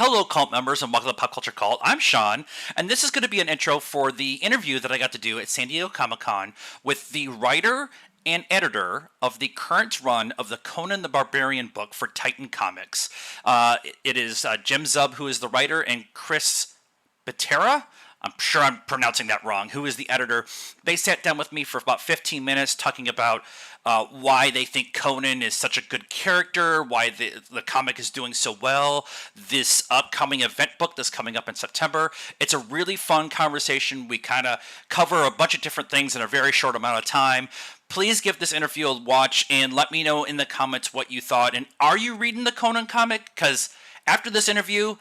Hello, cult members, and welcome to Pop Culture Cult. I'm Sean, and this is going to be an intro for the interview that I got to do at San Diego Comic-Con with the writer and editor of the current run of the Conan the Barbarian book for Titan Comics. It is Jim Zub, who is the writer, and Chris Butera. I'm sure I'm pronouncing that wrong, who is the editor. They sat down with me for about 15 minutes talking about why they think Conan is such a good character, why the comic is doing so well, this upcoming event book that's coming up in September. It's a really fun conversation. We kind of cover a bunch of different things in a very short amount of time. Please give this interview a watch and let me know in the comments what you thought. And are you reading the Conan comic? Because after this interview,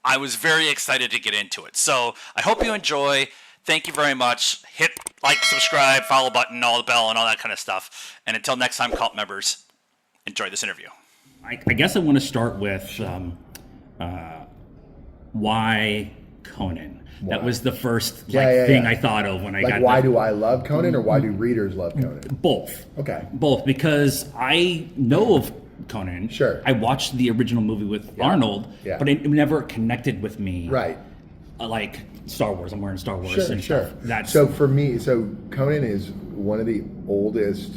I was very excited to get into it. So I hope you enjoy. Thank you very much. Hit like, subscribe, follow button, all the bell, and all that kind of stuff. And until next time, cult members, enjoy this interview. I guess I want to start with why Conan. Why? That was the first thing I thought of when I got. Why do I love Conan, or why do readers love Conan? Both. Okay. Both, because I know of Conan. Sure. I watched the original movie with Arnold, but it never connected with me. Right. Like Star Wars. I'm wearing Star Wars. Sure, and sure. Stuff. So for me, Conan is one of the oldest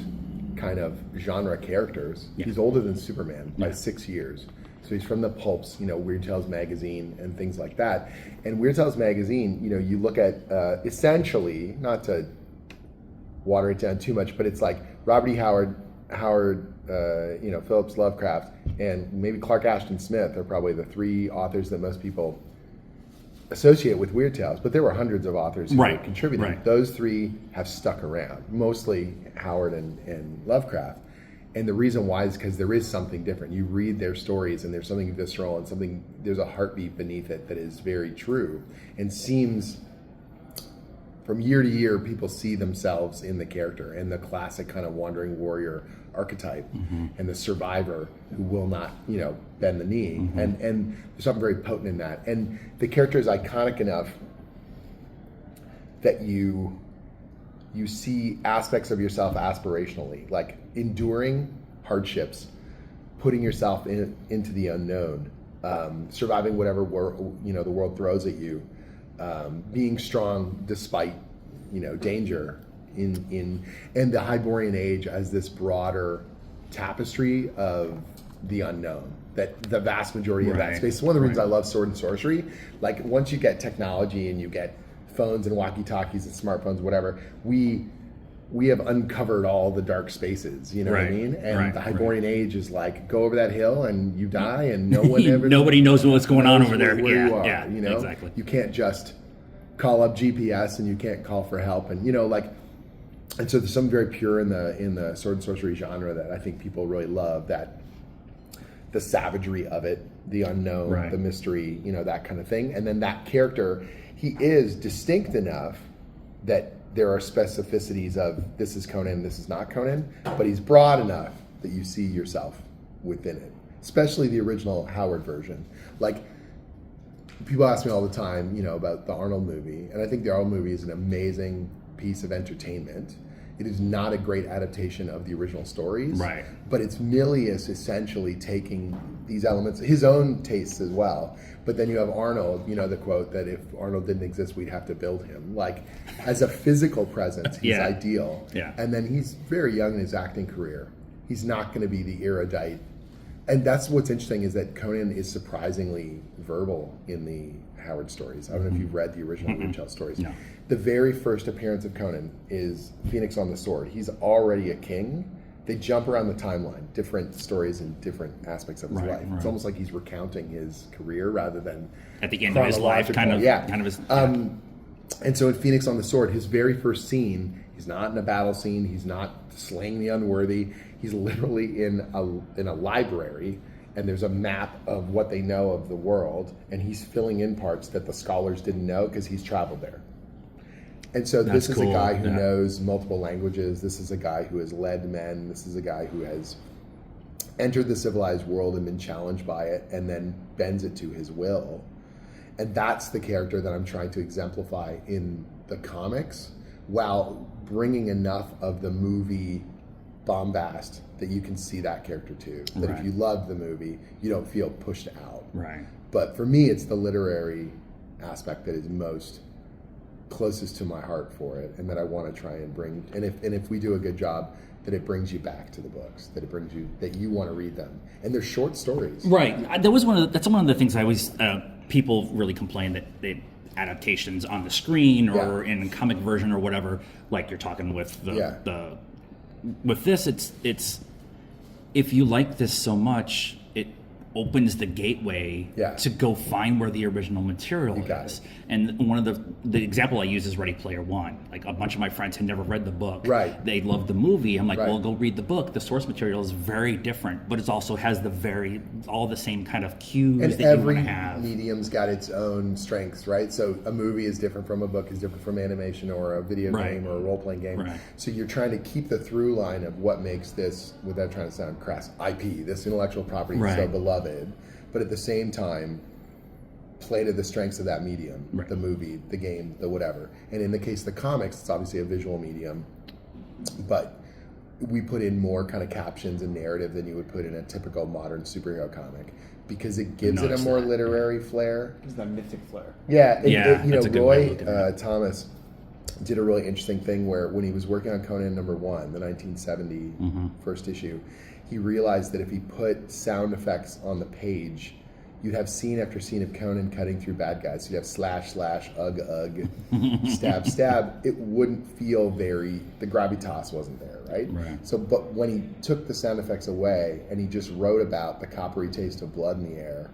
kind of genre characters. Yeah. He's older than Superman by 6 years. So he's from the pulps, Weird Tales magazine and things like that. And Weird Tales magazine, you look at essentially, not to water it down too much, but it's like Robert E. Howard, Phillips Lovecraft, and maybe Clark Ashton Smith are probably the three authors that most people associate with Weird Tales. But there were hundreds of authors who were contributing. Right. Those three have stuck around, mostly Howard and Lovecraft. And the reason why is because there is something different. You read their stories and there's something visceral and there's a heartbeat beneath it that is very true and seems, from year to year, people see themselves in the character and the classic kind of wandering warrior archetype and the survivor who will not, bend the knee. And there's something very potent in that. And the character is iconic enough that you see aspects of yourself aspirationally, like enduring hardships, putting yourself into the unknown, surviving whatever the world throws at you, being strong despite danger, in the Hyborian Age as this broader tapestry of the unknown. That the vast majority of that space. It's one of the reasons I love sword and sorcery. Like once you get technology and you get phones and walkie-talkies and smartphones, whatever, we have uncovered all the dark spaces, what I mean? And the Hyborian Age is like, go over that hill and you die and no one ever... Nobody knows what's going on over there. Where you are, exactly. You can't just call up GPS and you can't call for help. And, and so there's something very pure in the sword and sorcery genre that I think people really love, that the savagery of it, the unknown, the mystery, that kind of thing. And then that character, he is distinct enough that there are specificities of this is Conan, this is not Conan, but he's broad enough that you see yourself within it, especially the original Howard version. Like, people ask me all the time, about the Arnold movie, and I think the Arnold movie is an amazing piece of entertainment. It is not a great adaptation of the original stories, but it's Milius essentially taking these elements, his own tastes as well. But then you have Arnold, the quote that if Arnold didn't exist, we'd have to build him. Like, as a physical presence, he's ideal. Yeah. And then he's very young in his acting career. He's not going to be the erudite. And that's what's interesting, is that Conan is surprisingly verbal in the Howard stories. I don't know if you've read the original Weird Tales stories. No. The very first appearance of Conan is Phoenix on the Sword. He's already a king. They jump around the timeline, different stories in different aspects of his life. It's almost like he's recounting his career rather than at the end of his life, kind of his. And so in Phoenix on the Sword, his very first scene, he's not in a battle scene. He's not slaying the unworthy. He's literally in a library, and there's a map of what they know of the world, and he's filling in parts that the scholars didn't know because he's traveled there. And so this is a guy who knows multiple languages. This is a guy who has led men. This is a guy who has entered the civilized world and been challenged by it and then bends it to his will. And that's the character that I'm trying to exemplify in the comics, while bringing enough of the movie bombast that you can see that character too. That if you love the movie, you don't feel pushed out. Right. But for me, it's the literary aspect that is most closest to my heart for it, and that I want to try and bring. And if we do a good job, that it brings you back to the books, that you want to read them, and they're short stories. Right. That's one of the things I always people really complain that they adaptations on the screen or in comic version or whatever. Like you're talking with with this, it's if you like this so much, it opens the gateway to go find where the original material is. And one of the example I use is Ready Player One. Like a bunch of my friends had never read the book. Right. They loved the movie. I'm like, well, go read the book. The source material is very different, but it also has all the same kind of cues and that you want to have. Every medium's got its own strengths, right? So a movie is different from a book, is different from animation or a video game or a role-playing game. Right. So you're trying to keep the through line of what makes this, without trying to sound crass, IP, this intellectual property so beloved, but at the same time, play to the strengths of that medium, the movie, the game, the whatever. And in the case of the comics, it's obviously a visual medium, but we put in more kind of captions and narrative than you would put in a typical modern superhero comic, because it gives it a more literary flair. It's that mythic flair. Yeah, Roy Thomas did a really interesting thing where when he was working on Conan #1, the 1970 first issue, he realized that if he put sound effects on the page, you'd have scene after scene of Conan cutting through bad guys. You'd have slash, slash, ugh, stab, stab. It wouldn't feel the gravitas wasn't there, right? So, but when he took the sound effects away and he just wrote about the coppery taste of blood in the air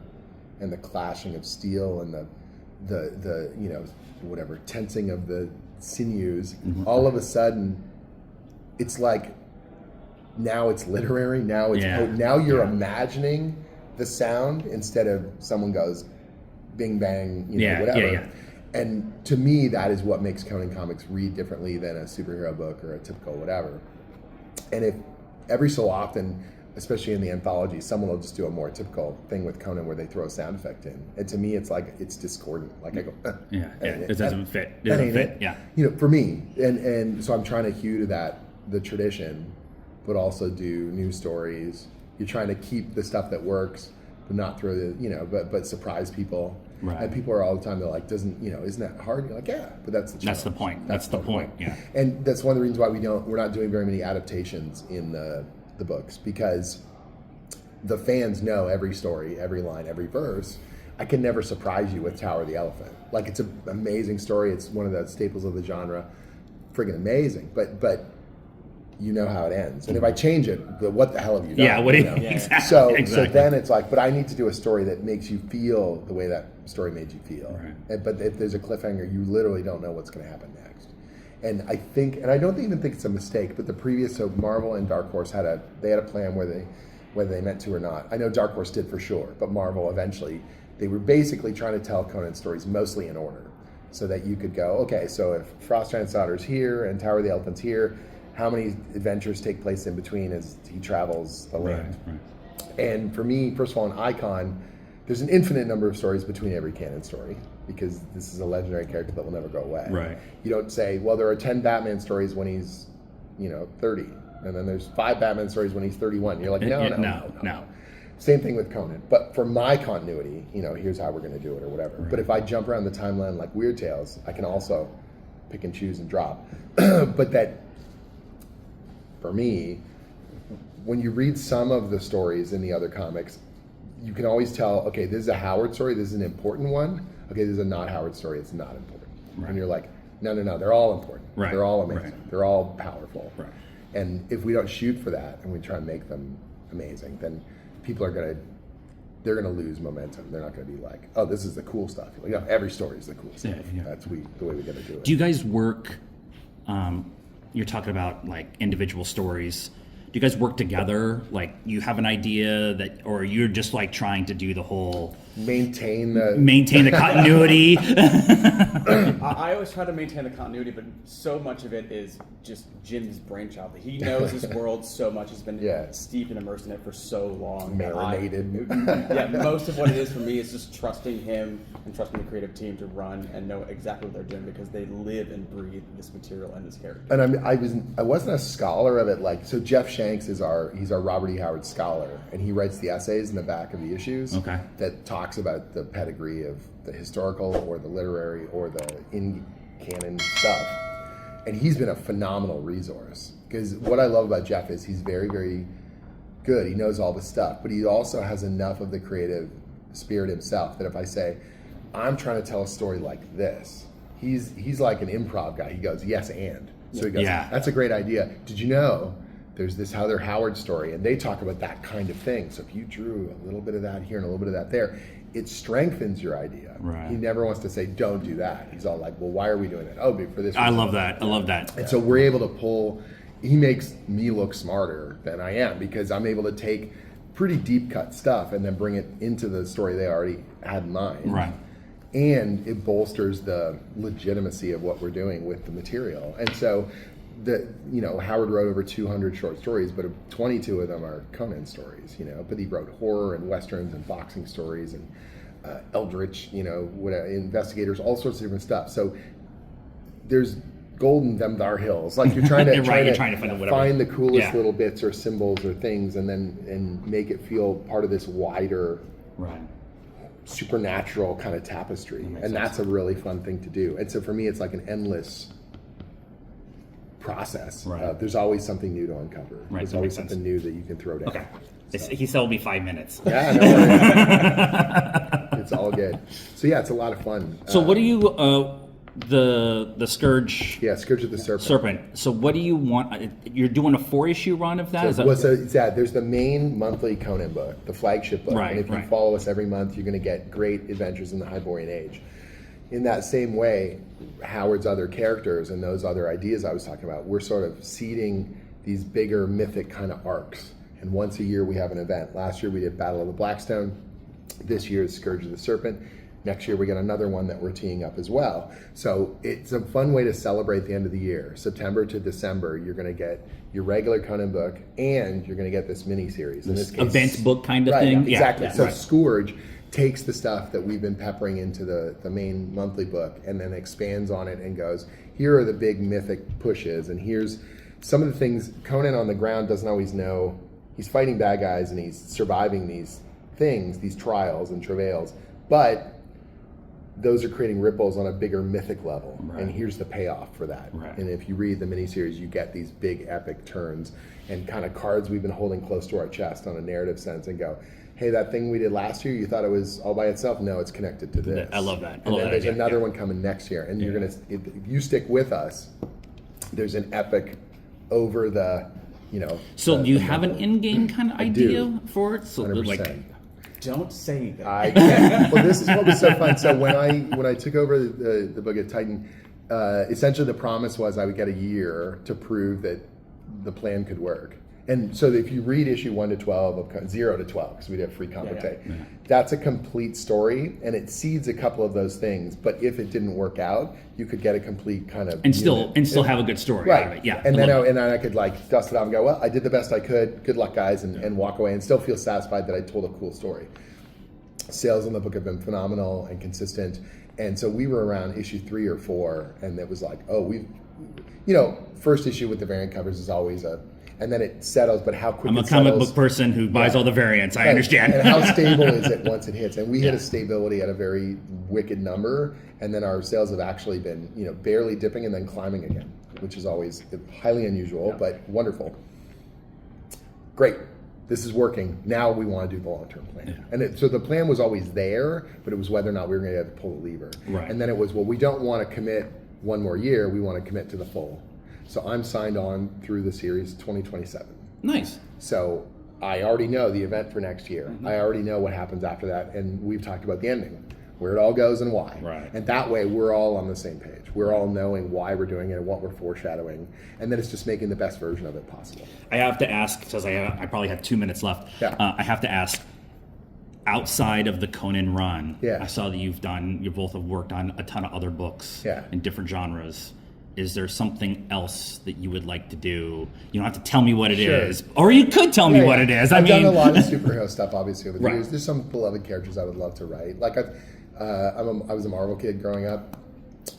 and the clashing of steel and the whatever, tensing of the sinews, all of a sudden, it's like, now it's literary, now it's now you're imagining the sound instead of someone goes bing bang, whatever. And to me, that is what makes Conan comics read differently than a superhero book or a typical whatever. And if every so often, especially in the anthology, someone will just do a more typical thing with Conan where they throw a sound effect in. And to me, it's like, it's discordant. Like I go, it doesn't fit. It doesn't fit. For me. And so I'm trying to hew to the tradition, but also do new stories. You're trying to keep the stuff that works, but not throw but surprise people. Right. And people are all the time, they're like, isn't that hard? You're like, yeah, but that's the challenge. That's the point. That's the point. Yeah. And that's one of the reasons why we're not doing very many adaptations in the books, because the fans know every story, every line, every verse. I can never surprise you with Tower of the Elephant. Like, it's an amazing story. It's one of the staples of the genre. Friggin' amazing. But you know how it ends. And if I change it, what the hell have you done? Yeah, what do you know? Exactly. So then it's like, but I need to do a story that makes you feel the way that story made you feel. Right. But if there's a cliffhanger, you literally don't know what's going to happen next. And I think, and I don't even think it's a mistake, but the previous, so Marvel and Dark Horse had a plan whether they meant to or not. I know Dark Horse did for sure, but Marvel eventually, they were basically trying to tell Conan stories mostly in order, so that you could go, okay, so if Frost Giant Sauter's here and Tower of the Elephant's here, how many adventures take place in between as he travels the land? Right. And for me, first of all, an icon, there's an infinite number of stories between every canon story, because this is a legendary character that will never go away. Right. You don't say, well, there are 10 Batman stories when he's 30, and then there's 5 Batman stories when he's 31. You're like, no. Same thing with Conan. But for my continuity, here's how we're going to do it or whatever. Right. But if I jump around the timeline like Weird Tales, I can also pick and choose and drop. But that, for me, when you read some of the stories in the other comics, you can always tell, okay, this is a Howard story, this is an important one. Okay, this is a not Howard story, it's not important. Right. And you're like, no, they're all important. Right. They're all amazing. Right. They're all powerful. Right. And if we don't shoot for that and we try and make them amazing, then people are they're gonna lose momentum. They're not gonna be like, oh, this is the cool stuff. Like, every story is the cool stuff. Yeah. That's the way we gotta do it. Do you guys work? You're talking about like individual stories. Do you guys work together? Like, you have an idea or you're just like trying to do the whole maintain the continuity? I always try to maintain the continuity, but so much of it is just Jim's brainchild. He knows his world so much. He's been steeped and immersed in it for so long. Marinated. Most of what it is for me is just trusting him and trusting the creative team to run and know exactly what they're doing, because they live and breathe this material and this character. And I wasn't a scholar of it. Like, so Jeff Shanks he's our Robert E. Howard scholar, and he writes the essays in the back of the issues that talk talks about the pedigree of the historical or the literary or the in-canon stuff. And he's been a phenomenal resource. Because what I love about Jeff is he's very, very good. He knows all the stuff, but he also has enough of the creative spirit himself that if I say, I'm trying to tell a story like this, he's like an improv guy. He goes, yes, and. So he goes, that's a great idea. Did you know there's this Heather Howard story, and they talk about that kind of thing. So if you drew a little bit of that here and a little bit of that there, it strengthens your idea. Right. He never wants to say, don't do that. He's all like, well, why are we doing that? Oh, for this reason. I love that. I love that. And so we're able to pull, he makes me look smarter than I am because I'm able to take pretty deep cut stuff and then bring it into the story they already had in mind. Right. And it bolsters the legitimacy of what we're doing with the material. And so, Howard wrote over 200 short stories, but 22 of them are Conan stories, But he wrote horror and westerns and boxing stories and eldritch, investigators, all sorts of different stuff. So there's gold in them dar hills. Like you're trying to, find the coolest little bits or symbols or things and make it feel part of this wider supernatural kind of tapestry. And that's a really fun thing to do. And so for me, it's like an endless process. There's always something new to uncover. There's always something new that you can throw down. Okay. He sold me 5 minutes. Yeah, no worries. It's all good. So yeah, it's a lot of fun. So what do you, the Scourge? Yeah, Scourge of the Serpent. So what do you want? You're doing a 4-issue run of that? There's the main monthly Conan book, the flagship book. And if you follow us every month, you're going to get great adventures in the Hyborian Age. In that same way, Howard's other characters and those other ideas I was talking about, we're sort of seeding these bigger mythic kind of arcs. And once a year we have an event. Last year we did Battle of the Blackstone. This year is Scourge of the Serpent. Next year we got another one that we're teeing up as well. So it's a fun way to celebrate the end of the year. September to December, you're going to get your regular Conan book and you're going to get this mini series. In this case, event book kind of thing? Yeah, exactly. So Scourge takes the stuff that we've been peppering into the main monthly book and then expands on it and goes, here are the big mythic pushes and here's some of the things Conan on the ground doesn't always know. He's fighting bad guys and he's surviving these things, these trials and travails, but those are creating ripples on a bigger mythic level. And here's the payoff for that. And if you read the miniseries, you get these big epic turns and kind of cards we've been holding close to our chest on a narrative sense and go, hey, that thing we did last year, you thought it was all by itself? No, it's connected to this. I love that. And then there's another one coming next year. And you're going to, if you stick with us, there's an epic over the, So do you have an in-game kind of idea for it? So 100%. Don't say that. I can't. Well, this is what was so fun. So when I took over the book at Titan, essentially the promise was I would get a year to prove that the plan could work. And so if you read issue 1 to 12 of 0 to 12, because we did free Compete, that's a complete story, and it seeds a couple of those things. But if it didn't work out, you could get a complete kind of and still have a good story out of it. Yeah, and then I could like dust it off and go, well, I did the best I could. Good luck, guys, and walk away and still feel satisfied that I told a cool story. Sales on the book have been phenomenal and consistent, and so we were around issue 3 or 4, and it was like, oh, first issue with the variant covers is always and then it settles, but how quick I'm a comic book person who buys all the variants. I understand. And how stable is it once it hits? And we hit a stability at a very wicked number, and then our sales have actually been, barely dipping and then climbing again, which is always highly unusual, but wonderful. Great. This is working. Now we want to do the long-term plan. And so the plan was always there, but it was whether or not we were going to have to pull the lever. And then it was, well, we don't want to commit one more year. We want to commit to the full. So I'm signed on through the series 2027. Nice. So I already know the event for next year. I already know what happens after that. And we've talked about the ending, where it all goes and why. And that way we're all on the same page. We're all knowing why we're doing it and what we're foreshadowing. And then it's just making the best version of it possible. I have to ask, because I probably have 2 minutes left. I have to ask, outside of the Conan run, I saw that you both have worked on a ton of other books in different genres. Is there something else that you would like to do? You don't have to tell me what it is, or you could tell me what it is. I've done a lot of superhero stuff, obviously, over the years. There's some beloved characters I would love to write. Like I was a Marvel kid growing up,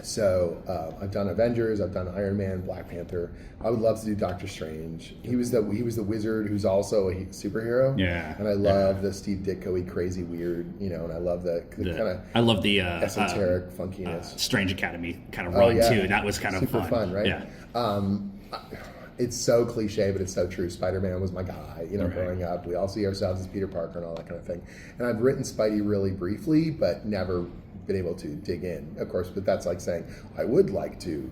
So I've done Avengers, I've done Iron Man, Black Panther. I would love to do Doctor Strange. He was the wizard who's also a superhero. Yeah. And I love the Steve Ditko-y crazy weird, and I love the kind of I love the esoteric funkiness. Strange Academy kind of run too. That was kind of super fun, right? Yeah. It's so cliche, but it's so true. Spider-Man was my guy, growing up. We all see ourselves as Peter Parker and all that kind of thing. And I've written Spidey really briefly, but never been able to dig in, of course. But that's like saying I would like to,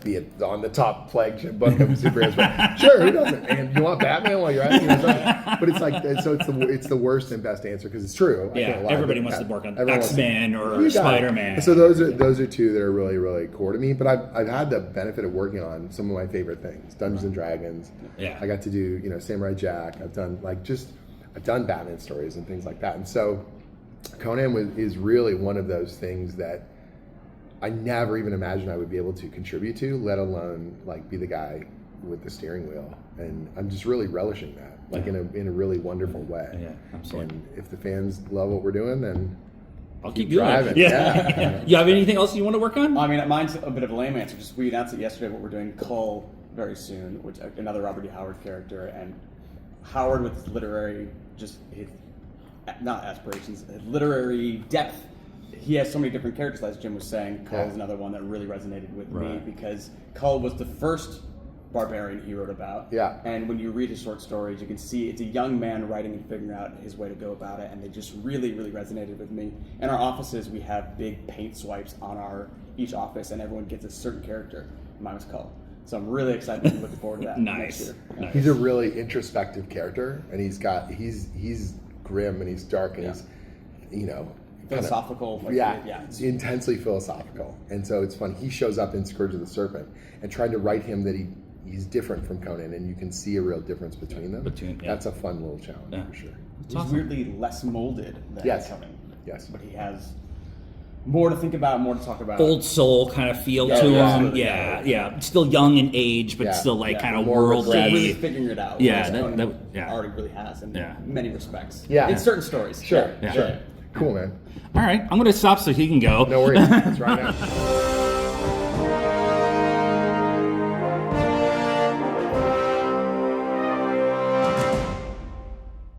be on the top flagship book of superheroes. Sure, who doesn't? And you want Batman while you're at it? But it's like, so it's the worst and best answer because it's true. Yeah, everybody wants to work on X-Men or Spider-Man. So those are two that are really, really core to me. But I've had the benefit of working on some of my favorite things, Dungeons and Dragons. Yeah, I got to do Samurai Jack. I've done Batman stories and things like that. And so Conan is really one of those things that I never even imagined I would be able to contribute to, let alone be the guy with the steering wheel. And I'm just really relishing that, in a really wonderful way. Yeah, absolutely. And if the fans love what we're doing, then I'll keep doing driving. it. Yeah. You have anything else you want to work on? I mean, mine's a bit of a lame answer. Just we announced it yesterday, but we're doing Cull very soon, which another Robert E. Howard character, and Howard with literary, just his not aspirations, literary depth. He has so many different characters, as Jim was saying. Cull is another one that really resonated with me because Cull was the first barbarian he wrote about. Yeah. And when you read his short stories, you can see it's a young man writing and figuring out his way to go about it, and they just really, really resonated with me. In our offices, we have big paint swipes on each office, and everyone gets a certain character. Mine was Cull. So I'm really excited and looking forward to that next year. Yeah. He's a really introspective character, and he's grim and he's dark and he's philosophical. Intensely philosophical. And so it's fun. He shows up in Scourge of the Serpent and trying to write him that he's different from Conan, and you can see a real difference between them. That's a fun little challenge for sure. He's weirdly less molded than Conan. Yes. But he has more to think about, more to talk about. Old soul kind of feel to him. Yeah. Still young in age, but still kind of worldly. Really figuring it out. Yeah, already really has in many respects. Yeah. In certain stories. Sure. Cool, man. All right, I'm going to stop so he can go. No worries. That's right now.